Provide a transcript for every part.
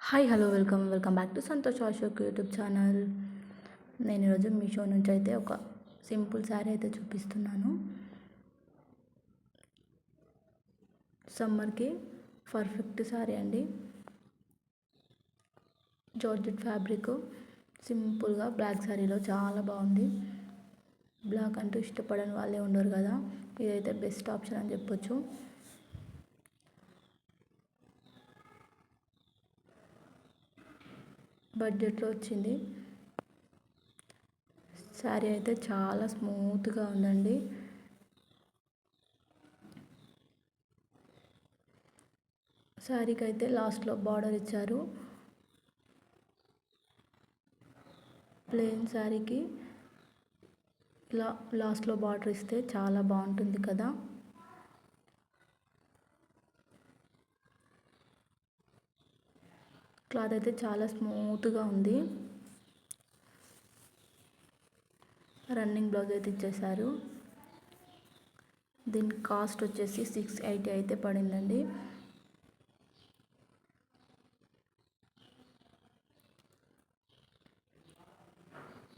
Hi hello welcome back to Santosh Ashok YouTube channel. నేను ఈరోజు మీషో నుంచి అయితే ఒక సింపుల్ శారీ అయితే చూపిస్తున్నాను. సమ్మర్కి పర్ఫెక్ట్ శారీ అండి. జార్జెట్ ఫ్యాబ్రిక్, సింపుల్గా బ్లాక్ శారీలో చాలా బాగుంది. బ్లాక్ అంటూ ఇష్టపడని వాళ్ళే ఉండరు కదా, ఇదైతే బెస్ట్ ఆప్షన్ అని చెప్పొచ్చు. బడ్జెట్లో వచ్చింది. శారీ అయితే చాలా స్మూత్గా ఉందండి. శారీకి అయితే లాస్ట్లో బార్డర్ ఇచ్చారు. ప్లెయిన్ శారీకి ఇలా లాస్ట్లో బార్డర్ ఇస్తే చాలా బాగుంటుంది కదా. క్లాత్ అయితే చాలా స్మూత్గా ఉంది. రన్నింగ్ బ్లౌజ్ అయితే ఇచ్చేసారు. దీని కాస్ట్ వచ్చేసి 680 అయితే పడిందండి.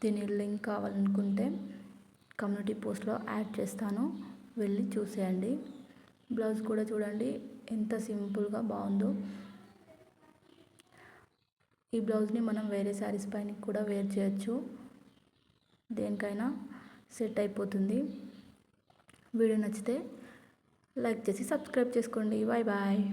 దీని లింక్ కావాలనుకుంటే కమ్యూనిటీ పోస్ట్లో యాడ్ చేస్తాను, వెళ్ళి చూసేయండి. బ్లౌజ్ కూడా చూడండి ఎంత సింపుల్గా బాగుందో. ఈ బ్లౌజ్ని మనం వేరే శారీస్ పైన కూడా వేర్ చేయొచ్చు, దేనికైనా సెట్ అయిపోతుంది. వీడియో నచ్చితే లైక్ చేసి సబ్స్క్రైబ్ చేసుకోండి. Bye bye.